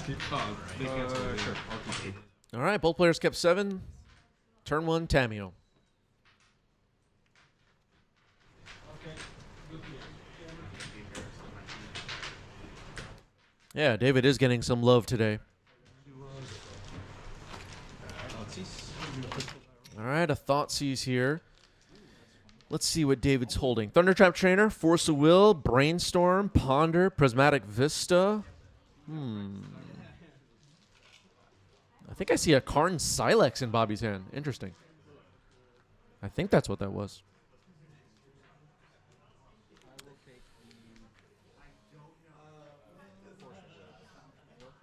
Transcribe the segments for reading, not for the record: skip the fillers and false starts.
Sure. All right, both players kept 7. Turn 1, Tamio. Yeah, David is getting some love today. All right, a Thoughtseize here. Let's see what David's holding. Thundertrap Trainer, Force of Will, Brainstorm, Ponder, Prismatic Vista. I think I see a Karn Silex in Bobby's hand. Interesting. I think that's what that was.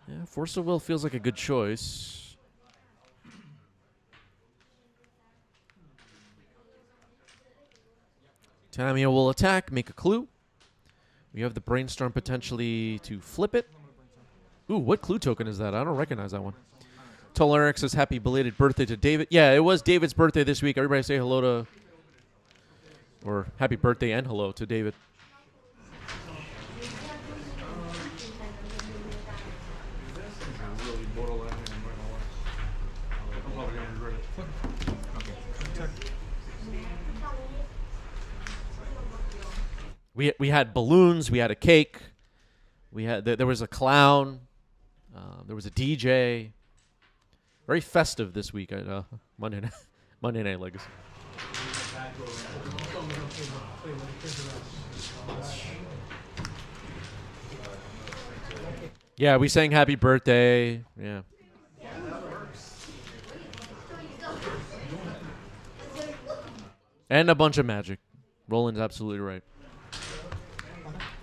Yeah, Force of Will feels like a good choice. Tamio will attack, make a clue. We have the Brainstorm potentially to flip it. Ooh, what clue token is that? I don't recognize that one. Tolerix says happy belated birthday to David. Yeah, it was David's birthday this week. Everybody say hello to, or happy birthday and hello to David. We had balloons. We had a cake. We had there was a clown. There was a DJ. Very festive this week at Monday Night Legacy. Yeah, we sang happy birthday. Yeah. And a bunch of magic. Roland's absolutely right.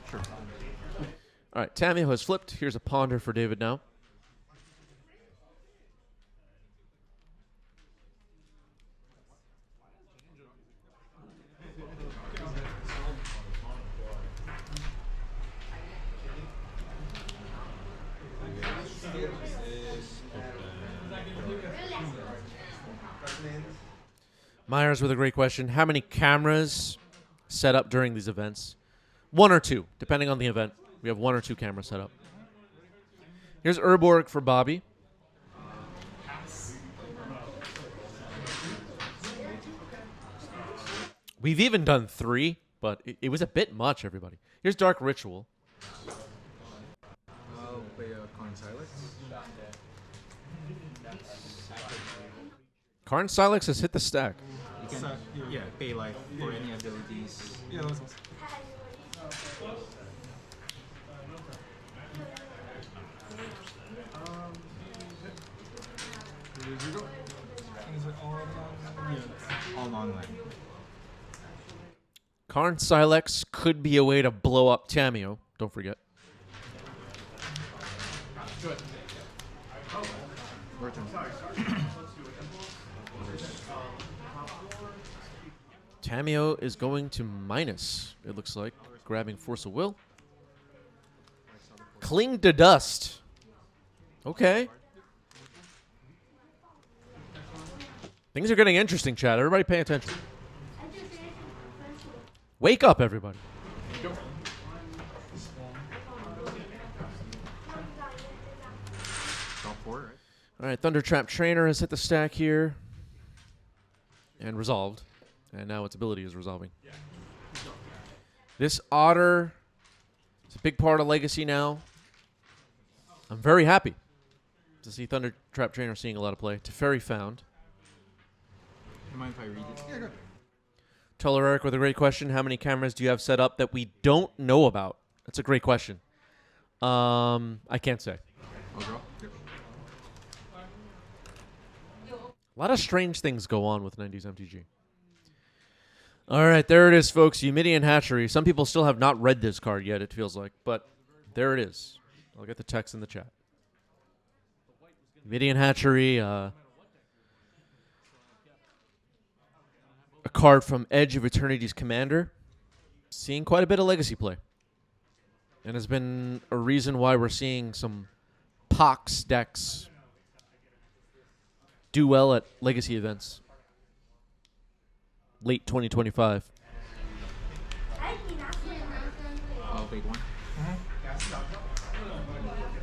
Sure. All right, Tamio has flipped. Here's a Ponder for David now. Myers with a great question. How many cameras set up during these events? 1 or 2, depending on the event. We have 1 or 2 cameras set up. Here's Urborg for Bobby. We've even done 3, but it was a bit much, everybody. Here's Dark Ritual. I'll play Karn Silex. Karn Silex has hit the stack. You can, pay life for any abilities. Yeah, that's awesome. All online. Karn Silex could be a way to blow up Tamio. Don't forget. Tamio is going to minus, it looks like, grabbing Force of Will. Cling to Dust. Okay. Things are getting interesting, chat. Everybody pay attention. Wake up, everybody. All right, Thundertrap Trainer has hit the stack here. And resolved. And now its ability is resolving. This Otter is a big part of Legacy now. I'm very happy to see Thundertrap Trainer seeing a lot of play. Teferi found. Do you mind if I read it? Yeah, good. Teller Eric with a great question. How many cameras do you have set up that we don't know about? That's a great question. I can't say. I'll draw. Yep. A lot of strange things go on with 90s MTG. All right, there it is, folks. Eumidian Hatchery. Some people still have not read this card yet, it feels like. But there it is. I'll get the text in the chat. Eumidian Hatchery. A card from Edge of Eternity's Commander. Seeing quite a bit of Legacy play. And has been a reason why we're seeing some Pox decks do well at Legacy events. Late 2025. I'll take one.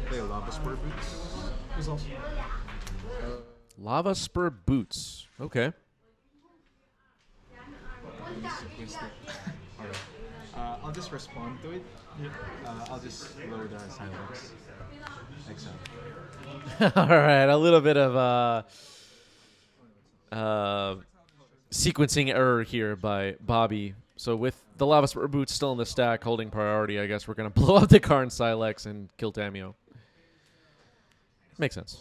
Play a lava. Lava Spur Boots. Result. Lava Spur Boots. Okay. Alright. I'll just respond to it. Yeah. I'll just load silence. Exile. All right, a little bit of sequencing error here by Bobby. So with the Lava Spur Boots still in the stack, holding priority, I guess we're going to blow up the Karn Silex and kill Tamio. Makes sense.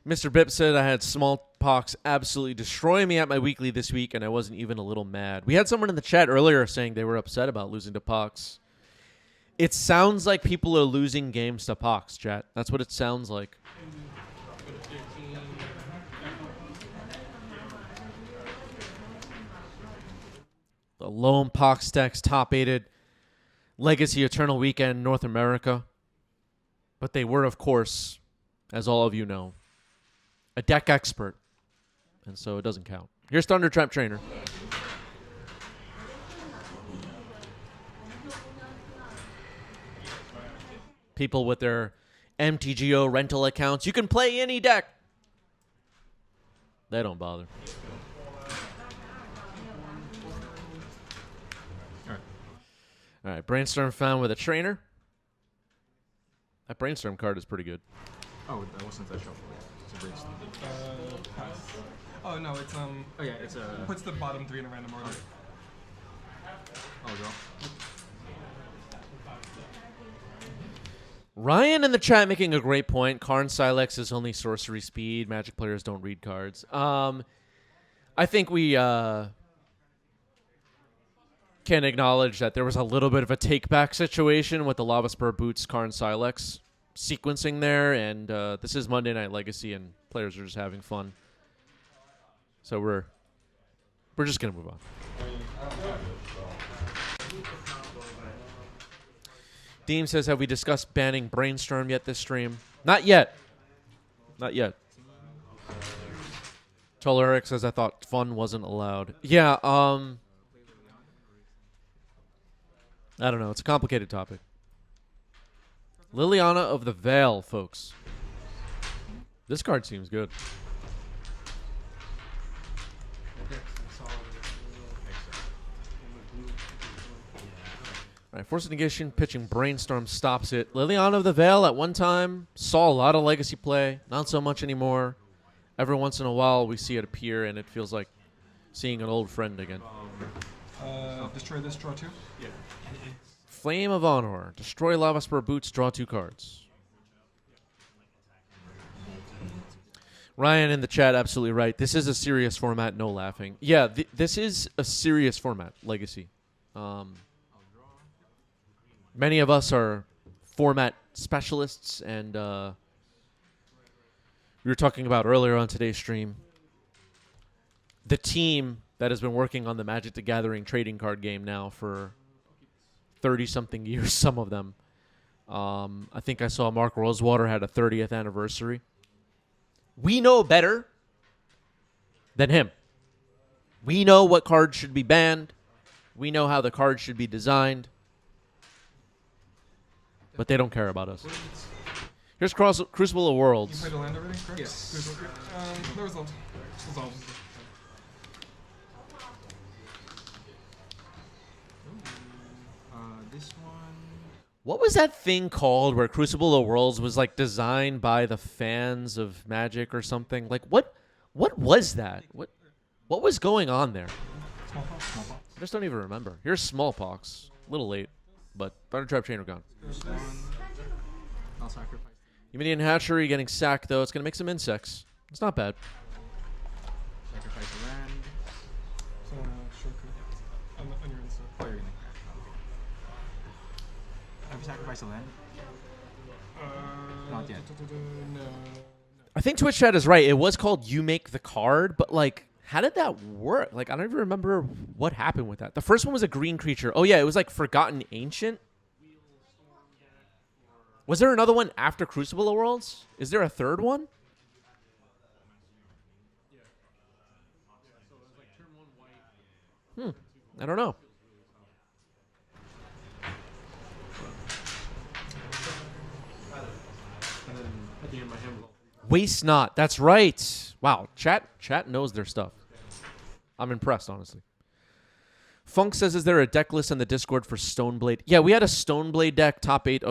Mr. Bip said I had smallpox absolutely destroy me at my weekly this week, and I wasn't even a little mad. We had someone in the chat earlier saying they were upset about losing to Pox. It sounds like people are losing games to Pox, chat. That's what it sounds like. The lone Pox decks top-aided Legacy Eternal Weekend North America. But they were, of course, as all of you know, a deck expert. And so it doesn't count. Here's Thundertrap Trainer. People with their MTGO rental accounts, you can play any deck. They don't bother. All right, Brainstorm found with a trainer. That Brainstorm card is pretty good. Oh, that wasn't that shuffle. It's a Brainstorm. Pass. Oh no, it's Oh yeah, it's a. puts the bottom 3 in a random order. Oh, go. Ryan in the chat making a great point. Karn Silex is only sorcery speed. Magic players don't read cards. I think we can acknowledge that there was a little bit of a take-back situation with the Lava Spur Boots Karn Silex sequencing there, and this is Monday Night Legacy, and players are just having fun. So we're just gonna move on. Deem says, have we discussed banning Brainstorm yet this stream? Not yet. Not yet. Toleric says, I thought fun wasn't allowed. Yeah, I don't know. It's a complicated topic. Liliana of the Veil, folks. This card seems good. All right, Force of Negation pitching Brainstorm stops it. Liliana of the Veil at one time saw a lot of legacy play. Not so much anymore. Every once in a while we see it appear, and it feels like seeing an old friend again. Destroy this, draw 2. Yeah. Flame of Honor. Destroy Lava Spur Boots, draw 2 cards. Ryan in the chat, absolutely right. This is a serious format, no laughing. Yeah, this is a serious format, Legacy. Many of us are format specialists, and we were talking about earlier on today's stream the team that has been working on the Magic the Gathering trading card game now for 30-something years, some of them. I think I saw Mark Rosewater had a 30th anniversary. We know better than him. We know what cards should be banned. We know how the cards should be designed. But they don't care about us. Here's Crucible of You Worlds. played a land already, correct? Yes. The result. Resolve. This one. What was that thing called where Crucible of Worlds was like designed by the fans of Magic or something? Like what was that? What was going on there? Smallpox. I just don't even remember. Here's Smallpox. A little late, but Thundertrap Chain are gone. This one. I'll sacrifice. Humanian Hatchery getting sacked though. It's gonna make some insects. It's not bad. Sacrifice a land. So, shortcut. On your insert. Oh, you're gonna. Have you sacrificed a land? Not yet. No. I think Twitch chat is right. It was called You Make the Card, but like, how did that work? Like, I don't even remember what happened with that. The first one was a green creature. Oh yeah, it was like Forgotten Ancient. Was there another one after Crucible of Worlds? Is there a third one? I don't know. Waste not. That's right. Wow. Chat knows their stuff. I'm impressed, honestly. Funk says, is there a deck list on the Discord for Stoneblade? Yeah, we had a Stoneblade deck, top 8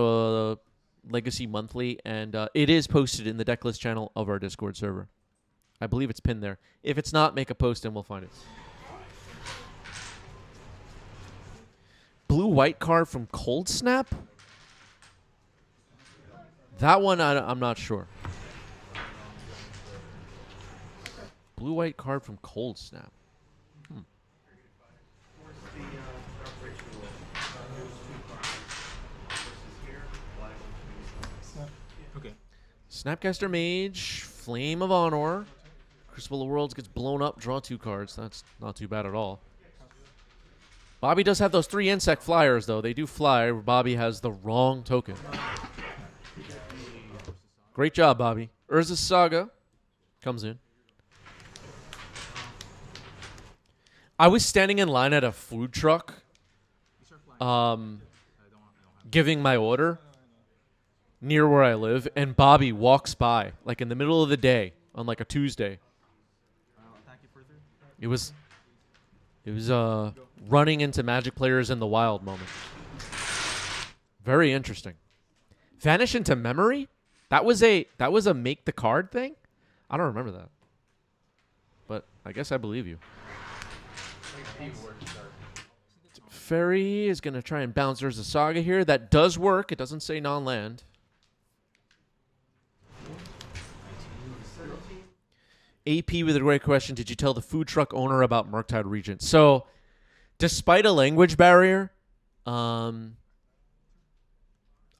Legacy Monthly, and it is posted in the deck list channel of our Discord server. I believe it's pinned there. If it's not, make a post and we'll find it. Blue-white card from Cold Snap? That one, I'm not sure. Blue-white card from Cold Snap. Okay. Snapcaster Mage, Flame of Honor. Crucible of Worlds gets blown up, draw 2 cards. That's not too bad at all. Bobby does have those 3 insect flyers, though. They do fly. Bobby has the wrong token. Great job, Bobby. Urza's Saga comes in. I was standing in line at a food truck giving my order near where I live, and Bobby walks by, like in the middle of the day on like a Tuesday. It was running into Magic players in the wild moment. Very interesting. Vanish into Memory? That was a make the card thing? I don't remember that. But I guess I believe you. Fairy is going to try and bounce. There's a Saga here. That does work. It doesn't say non-land. AP with a great question. Did you tell the food truck owner about Murktide Regent? So, despite a language barrier, I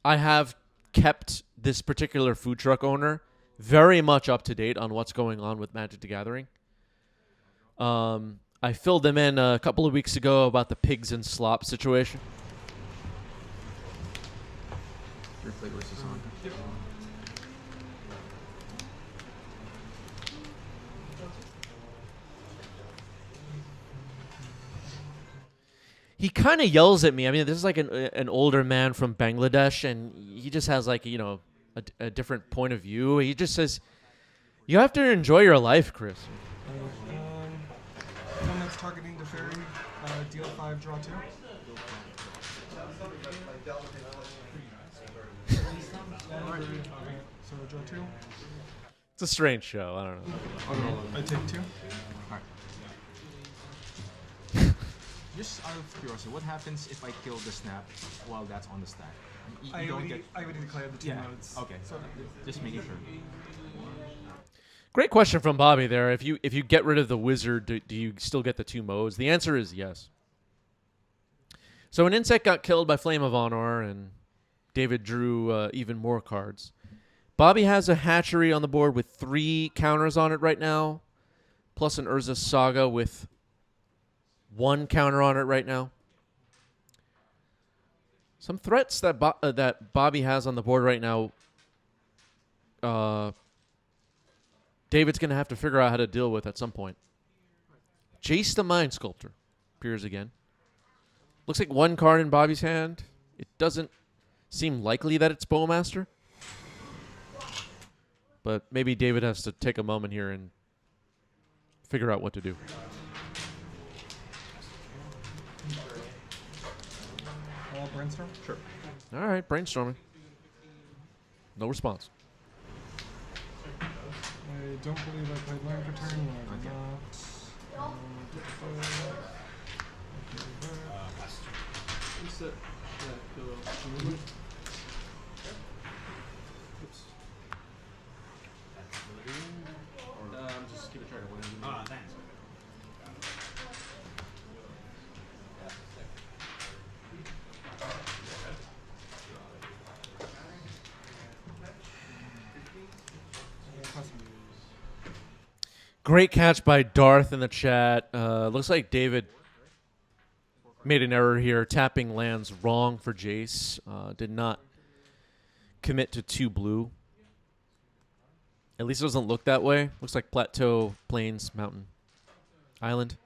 have kept this particular food truck owner very much up to date on what's going on with Magic the Gathering. I filled them in a couple of weeks ago about the pigs and slop situation. Your flavor is on. He kind of yells at me. I mean, this is like an older man from Bangladesh, and he just has like, you know, a different point of view. He just says, you have to enjoy your life, Chris. One that's targeting the fairy, deal 5, draw 2. So draw 2. It's a strange show. I don't know. I take 2. Just out of curiosity, what happens if I kill the snap while that's on the stack? I already declared the 2 modes. Okay. So Just making sure. Great question from Bobby there. If you get rid of the wizard, do you still get the 2 modes? The answer is yes. So an insect got killed by Flame of Honor, and David drew even more cards. Bobby has a hatchery on the board with 3 counters on it right now, plus an Urza Saga with 1 counter on it right now. Some threats that that Bobby has on the board right now. David's going to have to figure out how to deal with at some point. Jace the Mind Sculptor appears again. Looks like 1 card in Bobby's hand. It doesn't seem likely that it's Bowmaster. But maybe David has to take a moment here and figure out what to do. brainstorm? Sure. All right, brainstorming. No response. I don't believe I played land for turn. I did not. Just keep it track of when Thanks. Great catch by Darth in the chat. Looks like David made an error here, tapping lands wrong for Jace. Did not commit to 2 blue. At least it doesn't look that way. Looks like Plateau, Plains, Mountain, Island.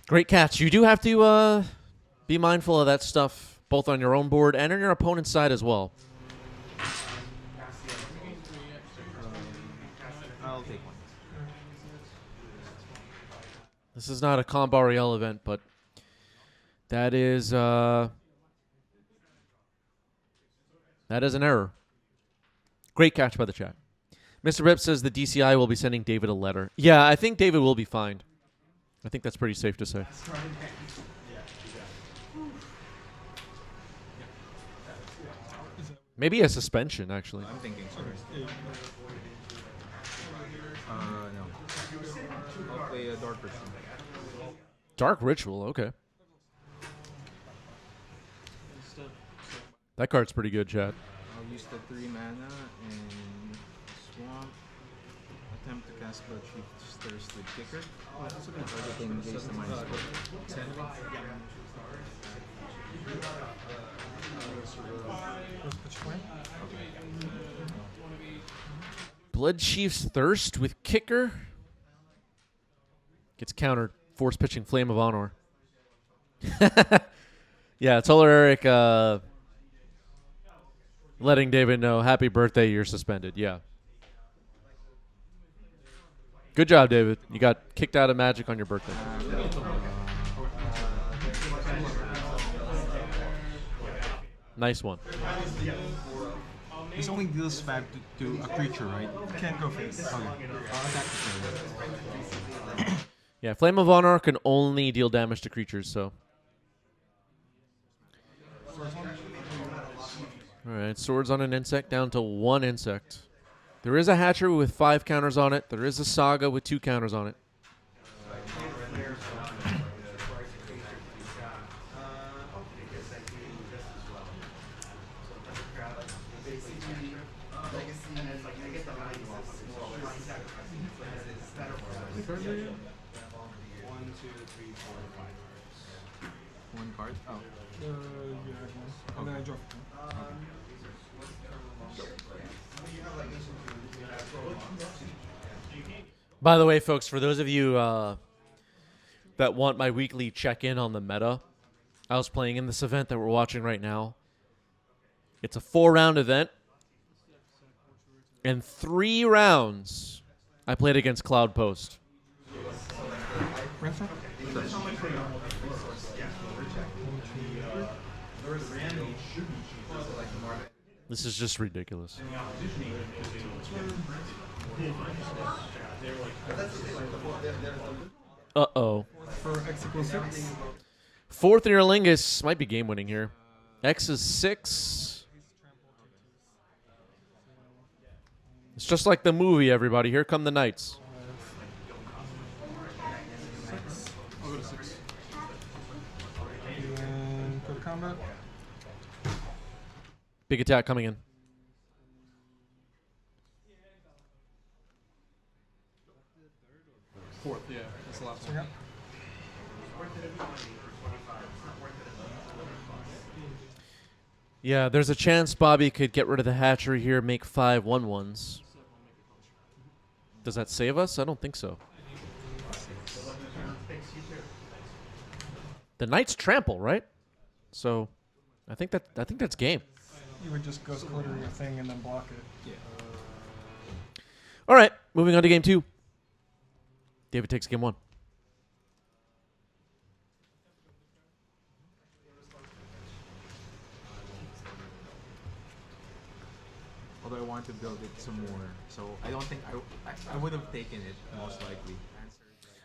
Great catch. You do have to be mindful of that stuff, both on your own board and on your opponent's side as well. This is not a Kambariel event, but that is an error. Great catch by the chat. Mr. Rip says the DCI will be sending David a letter. Yeah, I think David will be fined. I think that's pretty safe to say. Maybe a suspension, actually. I'm thinking so. No. I'll play a Dark Ritual. Dark Ritual, okay. That card's pretty good, chat. I'll use the 3 mana and swamp. Attempt to cast Blood Chief Stirs the Kicker. Targeting Jace the minus 10. Blood Chief's Thirst with Kicker. Gets countered. Force pitching Flame of Honor. Yeah, Toller Eric letting David know, happy birthday, you're suspended. Yeah. Good job, David. You got kicked out of Magic on your birthday. Nice one. This only deals 5 to a creature, right? Can't go face. Okay. I'll attack the player. Yeah, Flame of Honor can only deal damage to creatures, so. Alright, swords on an insect down to 1 insect. There is a hatchery with 5 counters on it. There is a saga with 2 counters on it. One card? Oh. Yeah, and then I draw. By the way, folks, for those of you that want my weekly check-in on the meta, I was playing in this event that we're watching right now. It's a 4-round event. And 3 rounds, I played against Cloud Post. This is just ridiculous. Uh-oh. For X equals 6. 4th Neurlingus might be game-winning here. X is 6. It's just like the movie, everybody. Here come the knights. I'll go to 6. And go to combat. Big attack coming in. Fourth, yeah. That's the last one. Yeah. Yeah, there's a chance Bobby could get rid of the hatchery here, make 5 1/1s. Does that save us? I don't think so. The Knights trample, right? So, I think that's game. You would just Ghost Quarter your thing and then block it. Yeah. All right, moving on to game 2. David takes game 1. Although I want to build it some more, so I don't think I would have taken it most likely.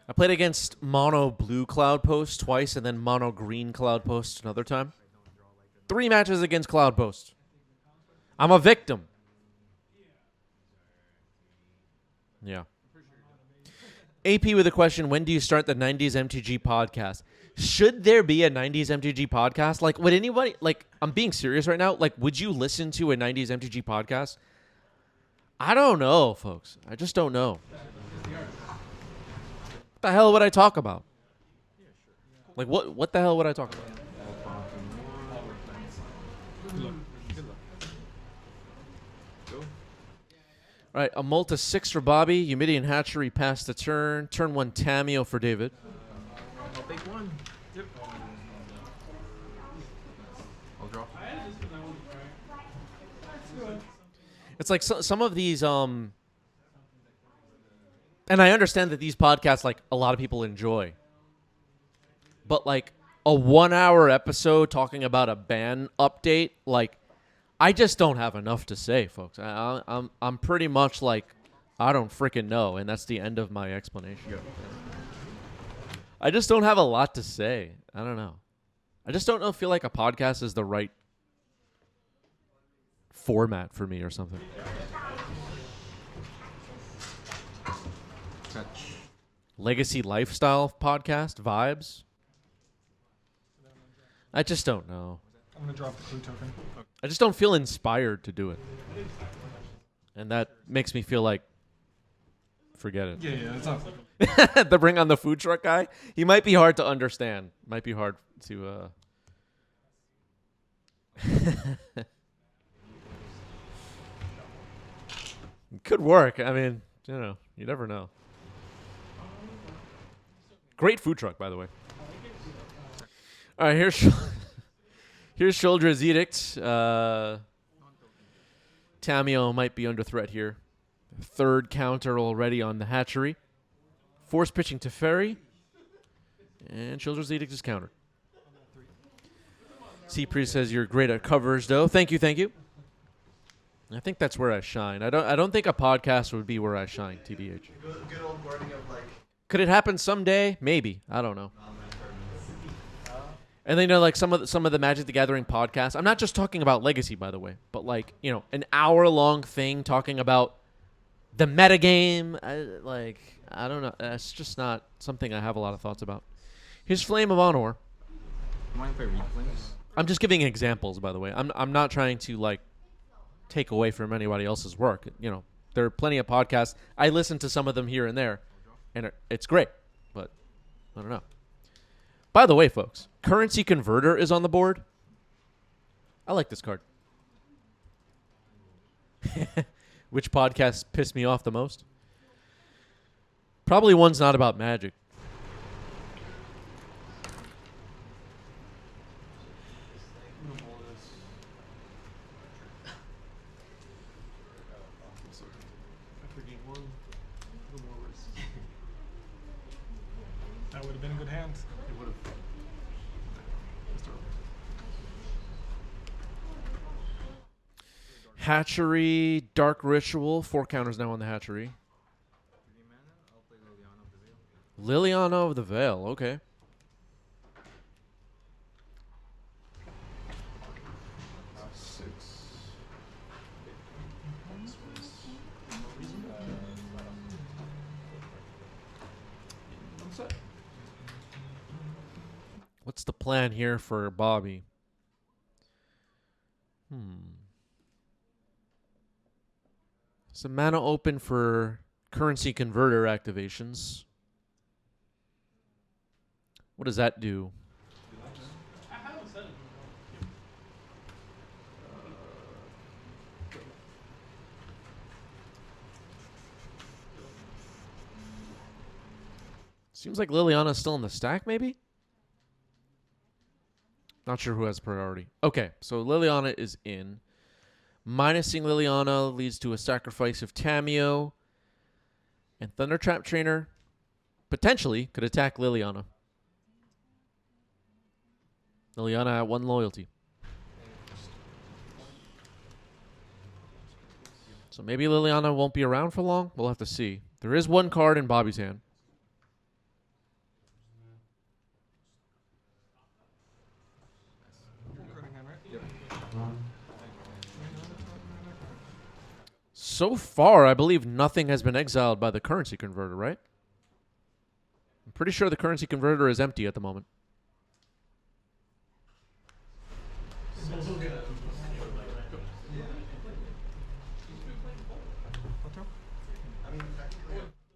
I played against mono blue Cloud Post twice and then mono green Cloud Post another time. 3 matches against Cloud Post. I'm a victim. Yeah. AP with a question, when do you start the 90s MTG podcast? Should there be a 90s MTG podcast? Like, would anybody, like, I'm being serious right now. Like, would you listen to a 90s MTG podcast? I don't know, folks. I just don't know. What the hell would I talk about? Like, what the hell would I talk about? All right, a Multa 6 for Bobby. Humidian Hatchery past the turn. Turn 1 Tameo for David. I'll take 1. Yep. I'll draw. It's like some of these, and I understand that these podcasts, like, a lot of people enjoy. but like a 1 hour episode talking about a ban update, like I just don't have enough to say, folks. I'm pretty much like I don't freaking know, and that's the end of my explanation. Yeah. I just don't have a lot to say. I don't know. I just don't know. Feel like a podcast is the right format for me or something. Catch. Legacy lifestyle podcast vibes. I just don't know. I'm gonna drop the clue token. I just don't feel inspired to do it, and that makes me feel like forget it. Yeah, it's not. The bring on the food truck guy. He might be hard to understand. Might be hard to. Could work. I mean, you never know. Great food truck, by the way. All right, here's Shouldre's Edict. Tamio might be under threat here. Third counter already on the hatchery. Force pitching to Ferry. And Shouldre's Edict is countered. C-Priest says you're great at covers, though. Thank you, thank you. I think that's where I shine. I don't think a podcast would be where I shine, TBH. Good old wording of like. Could it happen someday? Maybe. I don't know. And then like some of the Magic the Gathering podcasts. I'm not just talking about Legacy, by the way, but like an hour-long thing talking about the metagame. I don't know. That's just not something I have a lot of thoughts about. Here's Flame of Honor. Mind if I read flames? I'm just giving examples, by the way. I'm not trying to like take away from anybody else's work. There are plenty of podcasts. I listen to some of them here and there, and it's great. But I don't know. By the way, folks, Currency Converter is on the board. I like this card. Which podcast pissed me off the most? Probably one's not about Magic. That would have been in good hands. It would have. Hatchery, Dark Ritual. 4 counters now on the Hatchery. 3 mana. I'll play Liliana of the Veil. Liliana of the Veil. Okay. What's the plan here for Bobby? Some mana open for Currency Converter activations. What does that do? Seems like Liliana's still in the stack, maybe? Not sure who has priority. Okay, so Liliana is in. Minusing Liliana leads to a sacrifice of Tamio. And Thundertrap Trainer potentially could attack Liliana. Liliana at 1 loyalty. So maybe Liliana won't be around for long. We'll have to see. There is 1 card in Bobby's hand. So far, I believe nothing has been exiled by the Currency Converter, right? I'm pretty sure the Currency Converter is empty at the moment.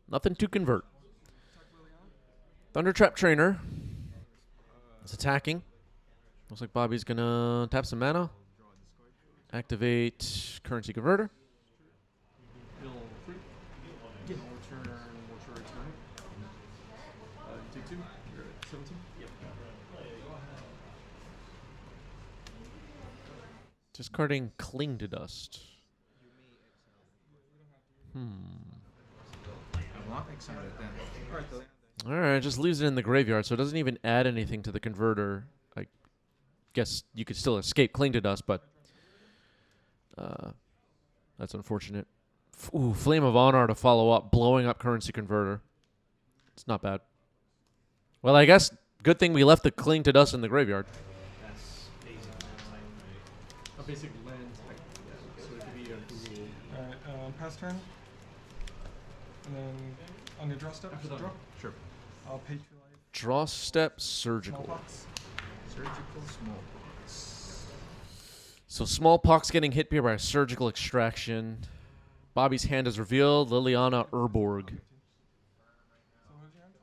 Nothing to convert. Thundertrap Trainer is attacking. Looks like Bobby's going to tap some mana. Activate Currency Converter. Take 2. You're at 17. Discarding Cling to Dust. I'm not excited then. Alright, All right, just leaves it in the graveyard, so it doesn't even add anything to the converter. I guess you could still escape Cling to Dust, but that's unfortunate. Ooh, Flame of Honor to follow up, blowing up Currency Converter. It's not bad. Well, I guess good thing we left the Cling to Dust in the graveyard. That's basic type, right? A basic land type. So it could be a dual. Alright, pass turn. And then on your draw step, draw. Sure. I'll pay 2 life. Draw step, Surgical. Smallpox. Surgical smallpox. So Smallpox getting hit here by a Surgical Extraction. Bobby's hand is revealed. Liliana Urborg. So who's your hand?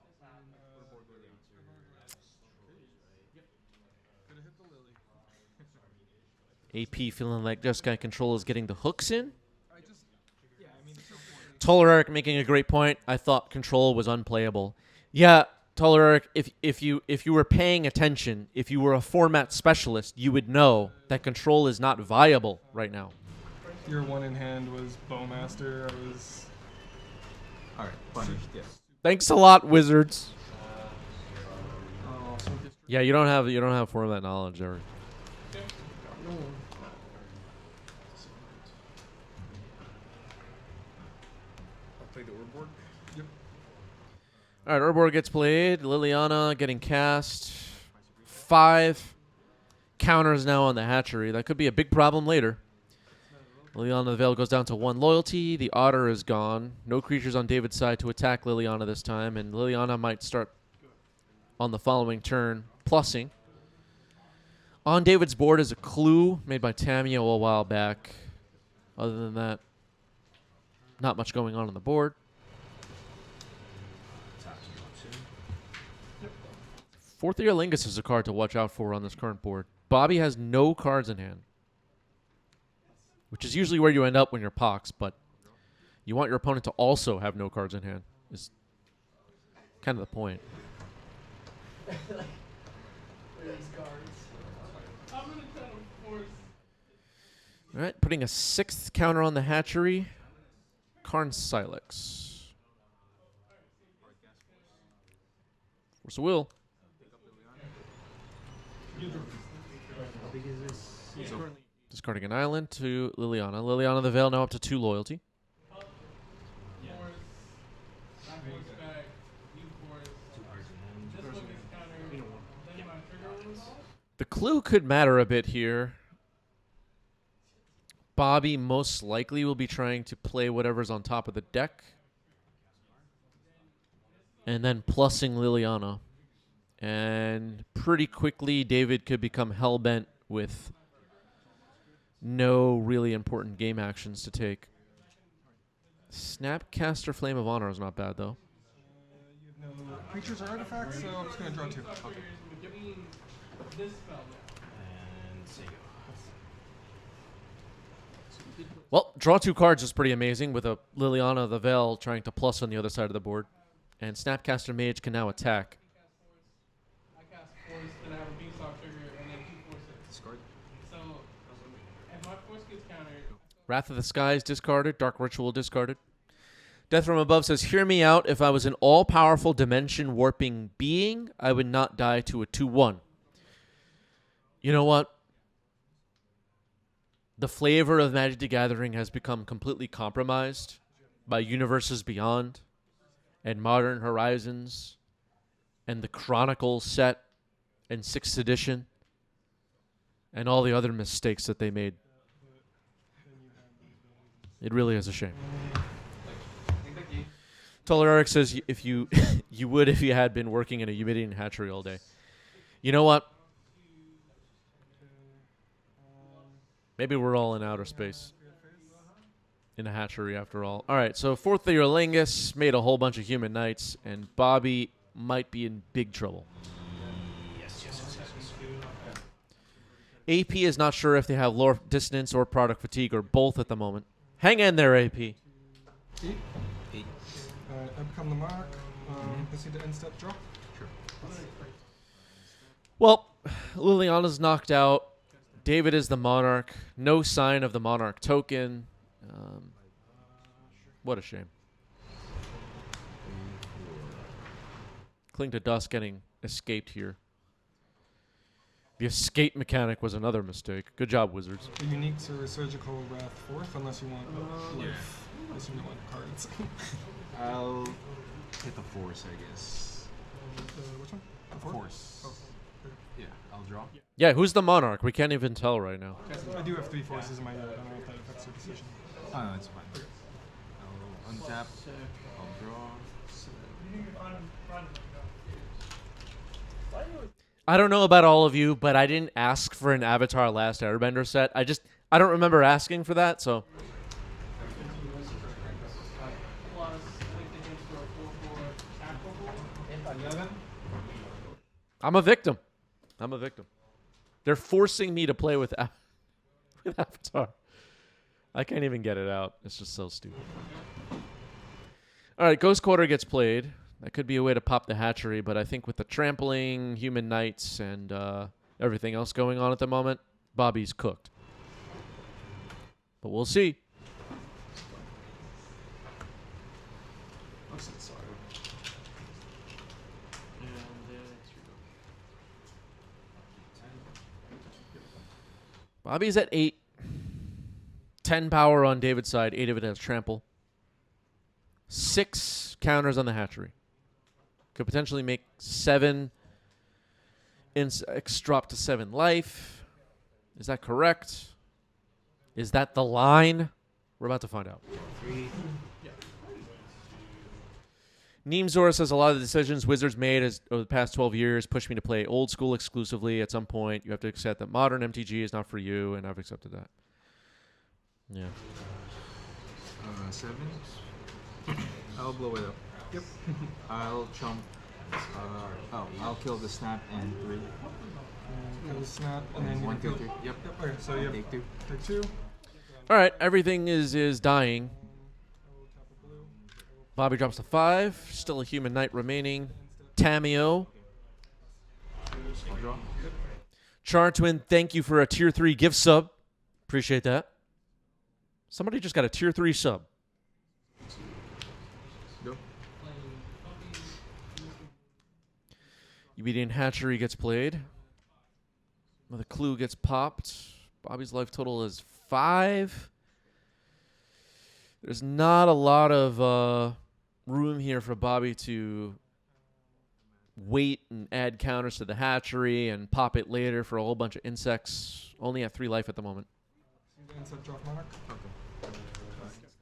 Gonna hit the lily. AP feeling like Jeskai Control is getting the hooks in. I just, yeah, I mean, it's so important. Taller Eric making a great point. I thought Control was unplayable. Yeah, Taller Eric, if you were paying attention, if you were a format specialist, you would know that Control is not viable right now. Your one in hand was Bowmaster. I was. Alright, punished, yes. Thanks a lot, Wizards. Oh, so just. Yeah, you don't have format knowledge, Eric. I'll play the Urborg. Yep. All right, Urborg gets played. Liliana getting cast. 5 counters now on the hatchery. That could be a big problem later. Liliana the Veil goes down to 1 loyalty. The Otter is gone. No creatures on David's side to attack Liliana this time, and Liliana might start on the following turn plussing. On David's board is a clue made by Tamio a while back. Other than that, not much going on the board. Fourth Year Lingus is a card to watch out for on this current board. Bobby has no cards in hand, which is usually where you end up when you're Pox, but you want your opponent to also have no cards in hand, is kind of the point. All right, putting a 6th counter on the hatchery. Karn Silex. Force of Will. How big is this? He's currently. Discarding an island to Liliana. Liliana the Veil now up to 2 loyalty. The clue could matter a bit here. Bobby most likely will be trying to play whatever's on top of the deck. And then plussing Liliana. And pretty quickly, David could become hellbent with no really important game actions to take. Snapcaster Flame of Honor is not bad, though. You have no creatures or artifacts, so I'm just gonna draw 2. Okay. And Sego. Well, draw 2 cards is pretty amazing with a Liliana the Veil trying to plus on the other side of the board. And Snapcaster Mage can now attack. I cast Force, then I have a Beanstalk trigger, and then 2 forces. Discard. So, if my Force gets countered, Wrath of the Skies discarded. Dark Ritual discarded. Death from Above says, hear me out. If I was an all-powerful dimension warping being, I would not die to a 2-1. You know what? The flavor of Magic the Gathering has become completely compromised by Universes Beyond and Modern Horizons and the Chronicles set and 6th edition and all the other mistakes that they made. It really is a shame. Taller Eric says if you you would if you had been working in a Eumidian hatchery all day. You know what? Maybe we're all in outer space. In a hatchery, after all. All right, so 4th Year Lingus made a whole bunch of human knights, and Bobby might be in big trouble. Yes. AP is not sure if they have lore dissonance or product fatigue or both at the moment. Hang in there, AP. 8. I become the mark. Proceed to end step draw. Sure. Well, Liliana's knocked out. David is the Monarch. No sign of the Monarch token. What a shame. Cling to Dust getting escaped here. The escape mechanic was another mistake. Good job, Wizards. The unique surgical wrath 4th, unless you want life. Unless you don't want cards. I'll hit the force, I guess. Which one? The Force. Oh, Yeah, I'll draw. Yeah, who's the Monarch? We can't even tell right now. I do have 3 forces in my deck. I don't know if that affects your decision. Oh, no, it's fine. I'll untap. I'll draw. I don't know about all of you, but I didn't ask for an Avatar Last Airbender set. I don't remember asking for that, so. I'm a victim. They're forcing me to play with Avatar. I can't even get it out. It's just so stupid. All right, Ghost Quarter gets played. That could be a way to pop the hatchery, but I think with the trampling, human knights, and everything else going on at the moment, Bobby's cooked. But we'll see. Bobby's at 8. 10 power on David's side. 8 of it has trample. 6 counters on the hatchery. Could potentially make 7 insects drop to 7 life. Is that correct? Is that the line? We're about to find out. 3. Neemzor says a lot of the decisions Wizards made over the past 12 years pushed me to play old school exclusively. At some point, you have to accept that modern MTG is not for you, and I've accepted that. Yeah. 7. I'll blow it up. Yep. I'll chump. I'll kill the snap and 3. Kill the snap, and then 1, 2, you 3. Yep. Okay, so you have Take 2. take 2. All right, everything is dying. Bobby drops to 5. Still a human knight remaining. Tamio. I'll draw. Chartwin, thank you for a tier 3 gift sub. Appreciate that. Somebody just got a tier 3 sub. Go. Ubedian Hatchery gets played. Another clue gets popped. Bobby's life total is 5. There's not a lot of room here for Bobby to wait and add counters to the hatchery and pop it later for a whole bunch of insects. Only at 3 life at the moment. Insect draw Monarch.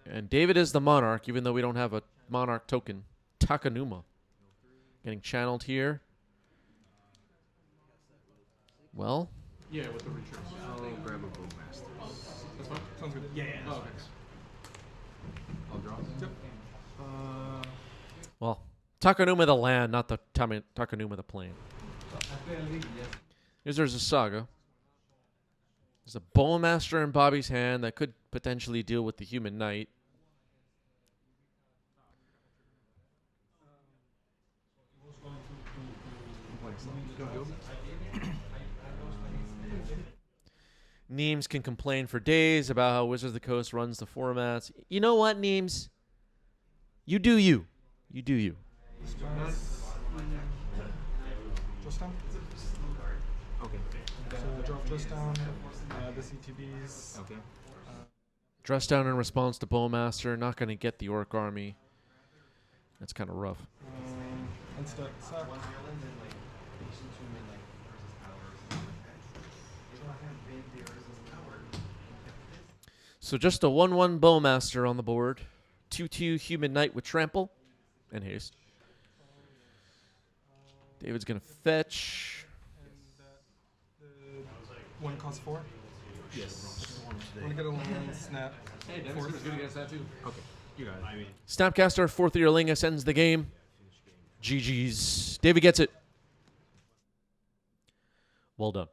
And David is the Monarch, even though we don't have a Monarch token. Takanuma. Getting channeled here. Well. Yeah, with the return. I'll grab a Bowmaster. That's fine. Sounds good. Yeah. Oh, okay. I'll draw. Yep. Well, Takanuma the land, not the Takanuma the plane. There's a Saga. There's a Bowmaster in Bobby's hand that could potentially deal with the human knight. Neems can complain for days about how Wizards of the Coast runs the formats. You know what, Neems? You do you. You do you. Just down. Okay. So drop just down. The CTBs. Okay. Dress down in response to Bowmaster. Not going to get the Orc army. That's kind of rough. Instead, sack. So just a 1/1 Bowmaster on the board. 2/2 Human Knight with Trample and Haste. David's going to fetch. The one costs 4. Yes. Want to get a land snap. Hey, Dennis was good against that too. Okay. You got it. Snapcaster, 4th year Lingus ends the game. GG's. David gets it. Well done.